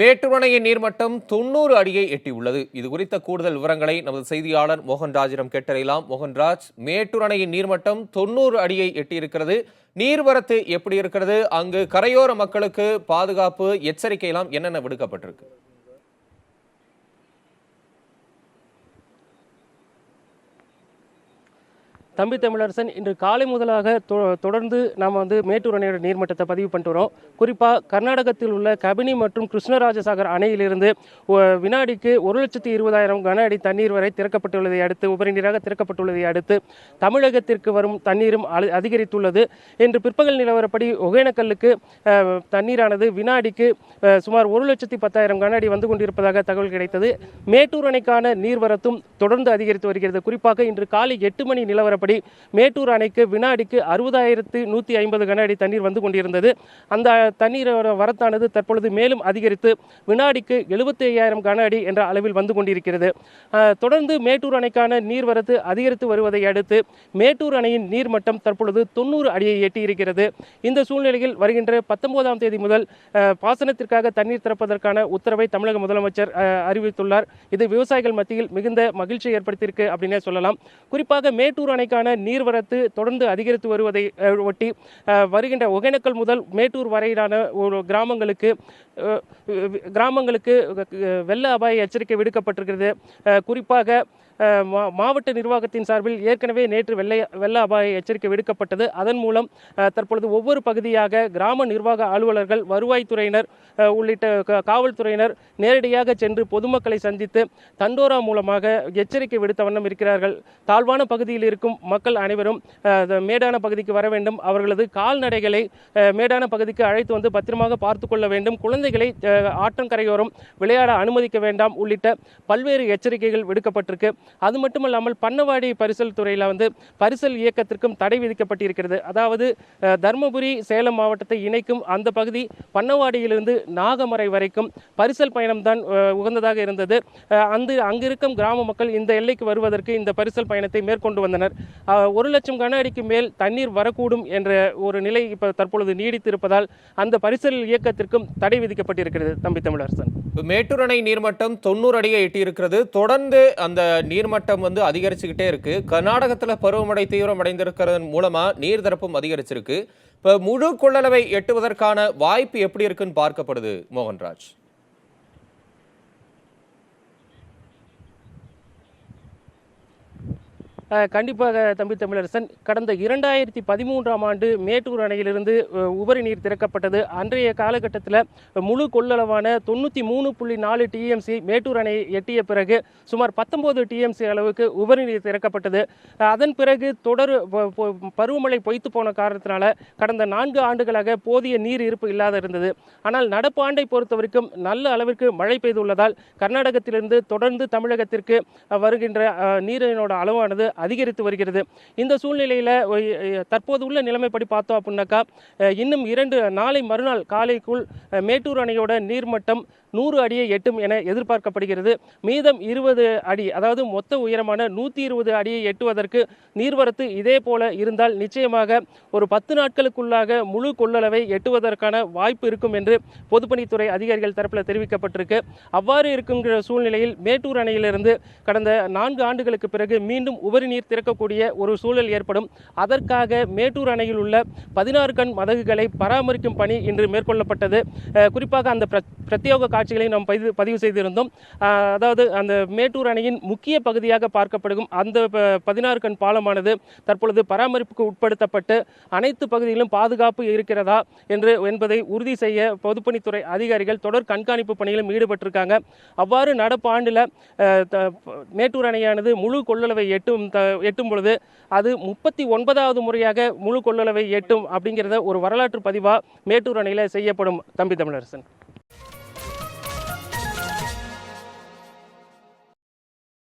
மேட்டூர் அணையின் நீர்மட்டம் 90 அடியை எட்டியுள்ளது. இது குறித்த கூடுதல் விவரங்களை நமது செய்தியாளர் மோகன்ராஜிடம் கேட்டறியலாம். மோகன்ராஜ், மேட்டூர் அணையின் நீர்மட்டம் 90 அடியை எட்டியிருக்கிறது. நீர்வரத்து எப்படி இருக்கிறது? அங்கு கரையோர மக்களுக்கு பாதுகாப்பு எச்சரிக்கை எல்லாம் என்னென்ன விடுக்கப்பட்டிருக்கு? தம்பி தமிழரசன், இன்று காலை முதலாக தொடர்ந்து நாம் மேட்டூர் அணையோட நீர்மட்டத்தை பதிவு பண்ணிட்டு வரோம். குறிப்பாக கர்நாடகத்தில் உள்ள கபினி மற்றும் கிருஷ்ணராஜசாகர் அணையிலிருந்து வினாடிக்கு 1,20,000 கன அடி தண்ணீர் வரை திறக்கப்பட்டுள்ளதை அடுத்து, உபரி நீராக திறக்கப்பட்டுள்ளதை அடுத்து தமிழகத்திற்கு வரும் தண்ணீரும் அதிகரித்துள்ளது. இன்று பிற்பகல் நிலவரப்படி ஒகேனக்கல்லுக்கு தண்ணீரானது வினாடிக்கு சுமார் 1,10,000 கன அடி வந்து கொண்டிருப்பதாக தகவல் கிடைத்தது. மேட்டூர் அணைக்கான நீர்வரத்தும் தொடர்ந்து அதிகரித்து வருகிறது. குறிப்பாக இன்று காலை 8 மணி நிலவரப்படி மேட்டூர் அணைக்கு வினாடிக்கு 60,150 கன அடி தண்ணீர் வந்து கொண்டிருந்தது. அந்த தண்ணீரோட வரத்தானது தற்பொழுது மேலும் அதிகரித்து வினாடிக்கு 75,000 கன அடி என்ற அளவில் வந்து கொண்டிருக்கிறது. தொடர்ந்து மேட்டூர் அணைக்கான நீர்வரத்து அதிகரித்து வருவதை அடுத்து மேட்டூர் அணையின் நீர்மட்டம் தற்பொழுது 90 அடியை எட்டியிருக்கிறது. இந்த சூழ்நிலையில் வருகின்ற 19ஆம் தேதி முதல் பாசனத்திற்காக தண்ணீர் திறப்பதற்கான உத்தரவை தமிழக முதலமைச்சர் அறிவித்துள்ளார். இது விவசாயிகள் மத்தியில் மிகுந்த மகிழ்ச்சியை ஏற்படுத்தியிருக்கு அப்படின்னே சொல்லலாம். குறிப்பாக மேட்டூர் அணைக்கான நீர்வரத்து தொடர்ந்து அதிகரித்து வருவதை ஒட்டி வருகின்ற ஒகேனக்கல் முதல் மேட்டூர் வரையிலான ஒரு கிராமங்களுக்கு வெள்ள அபாய எச்சரிக்கை விடுக்கப்பட்டிருக்கிறது. குறிப்பாக மாவட்ட நிர்வாகத்தின் சார்பில் ஏற்கனவே நேற்று வெள்ள அபாய எச்சரிக்கை விடுக்கப்பட்டது. அதன் மூலம் தற்பொழுது ஒவ்வொரு பகுதியாக கிராம நிர்வாக அலுவலர்கள், வருவாய்த்துறையினர் உள்ளிட்ட காவல்துறையினர் நேரடியாக சென்று பொதுமக்களை சந்தித்து தண்டோரா மூலமாக எச்சரிக்கை விடுத்த வண்ணம் இருக்கிறார்கள். தாழ்வான பகுதியில் இருக்கும் மக்கள் அனைவரும் மேடான பகுதிக்கு வர வேண்டும். அவர்களது கால்நடைகளை மேடான பகுதிக்கு அழைத்து வந்து பத்திரமாக பார்த்து கொள்ள வேண்டும். குழந்தைகளை ஆற்றங்கரையோரம் விளையாட அனுமதிக்க வேண்டாம் உள்ளிட்ட பல்வேறு எச்சரிக்கைகள் விடுக்கப்பட்டிருக்கு. அது மட்டுமல்லாமல் பண்ணவாடி பரிசல் துறையில் பரிசல் இயக்கத்திற்கும் தடை விதிக்கப்பட்டிருக்கிறது. அதாவது தர்மபுரி சேலம் மாவட்டத்தை இணைக்கும் அந்த பகுதி பண்ணவாடியிலிருந்து நாகமரை வரைக்கும் பரிசல் பயணம்தான் உகந்ததாக இருந்தது. அங்கிருக்கும் கிராம மக்கள் இந்த எல்லைக்கு வருவதற்கு இந்த பரிசல் பயணத்தை மேற்கொண்டு வந்தனர். 1,00,000 கன அடிக்கு மேல் தண்ணீர் வரக்கூடும் என்ற ஒரு நிலை இப்ப தற்பொழுது நீடித்து இருப்பதால் அந்த பரிசல் இயக்கத்திற்கும் தடை விதிக்கப்பட்டிருக்கிறது. தம்பி தமிழரசன், மேட்டூர் அணை நீர்மட்டம் 90 அடியை எட்டியிருக்கிறது. தொடர்ந்து அந்த நீர்மட்டம் அதிகரிச்சுக்கிட்டே இருக்கு. கர்நாடகத்தில் பருவமழை தீவிரமடைந்திருக்கிறதன் மூலமா நீர்தரப்பும் அதிகரிச்சிருக்கு. இப்ப முழு கொள்ளளவை எட்டுவதற்கான வாய்ப்பு எப்படி இருக்குன்னு பார்க்கப்படுது மோகன்ராஜ்? கண்டிப்பாக தம்பி தமிழரசன், கடந்த 2013ஆம் ஆண்டு மேட்டூர் அணையிலிருந்து உபரி நீர் திறக்கப்பட்டது. அன்றைய காலகட்டத்தில் முழு கொள்ளளவான 93.4 டிஎம்சி மேட்டூர் அணை எட்டிய பிறகு சுமார் 19 டிஎம்சி அளவுக்கு உபரி நீர் திறக்கப்பட்டது. அதன் பிறகு தொடர் பருவமழை பொய்த்து போன காரணத்தினால கடந்த 4 ஆண்டுகளாக போதிய நீர் இருப்பு இல்லாத இருந்தது. ஆனால் நடப்பு ஆண்டை பொறுத்த வரைக்கும் நல்ல அளவிற்கு மழை பெய்துள்ளதால் கர்நாடகத்திலிருந்து தொடர்ந்து தமிழகத்திற்கு வருகின்ற நீரினோட அளவானது அதிகரித்து வருகிறது. இந்த சூழ்நிலையில் தற்போது உள்ள நிலைமைப்படி பார்த்தோம் அப்படின்னாக்கா இன்னும் நாளை மறுநாள் காலைக்குள் மேட்டூர் அணையோட நீர்மட்டம் 100 அடியை எட்டும் என எதிர்பார்க்கப்படுகிறது. மீதம் 20 அடி, அதாவது மொத்த உயரமான 120 அடியை எட்டுவதற்கு நீர்வரத்து இதே போல இருந்தால் நிச்சயமாக ஒரு 10 நாட்களுக்குள்ளாக முழு கொள்ளளவை எட்டுவதற்கான வாய்ப்பு இருக்கும் என்று பொதுப்பணித்துறை அதிகாரிகள் தரப்பில் தெரிவிக்கப்பட்டிருக்கு. அவ்வாறு இருக்குங்கிற சூழ்நிலையில் மேட்டூர் அணையிலிருந்து கடந்த 4 ஆண்டுகளுக்கு பிறகு மீண்டும் உபரி நீர் திறக்கக்கூடிய ஒரு சூழல் ஏற்படும். அதற்காக மேட்டூர் அணையில் உள்ள 16 கண் மதகுகளை பராமரிக்கும் பணி இன்று மேற்கொள்ளப்பட்டது. குறிப்பாக அந்த பிரத்யேக காட்சிகளை நாம் பதிவு செய்திருந்தோம். அதாவது அந்த மேட்டூர் அணையின் முக்கிய பகுதியாக பார்க்கப்படும் அந்த 16 கண் பாலமானது தற்பொழுது பராமரிப்புக்கு உட்படுத்தப்பட்டு அனைத்து பகுதிகளிலும் பாதுகாப்பு இருக்கிறதா என்பதை உறுதி செய்ய பொதுப்பணித்துறை அதிகாரிகள் தொடர் கண்காணிப்பு பணியிலும் ஈடுபட்டிருக்காங்க. அவ்வாறு நடப்பு ஆண்டில் மேட்டூர் அணையானது முழு கொள்ளளவை எட்டும் பொழுது அது 39வது முறையாக முழு கொள்ளளவை எட்டும் அப்படிங்கிறத ஒரு வரலாற்று பதிவாக மேட்டூர் அணையில் செய்யப்படும். தம்பி தமிழரசன்.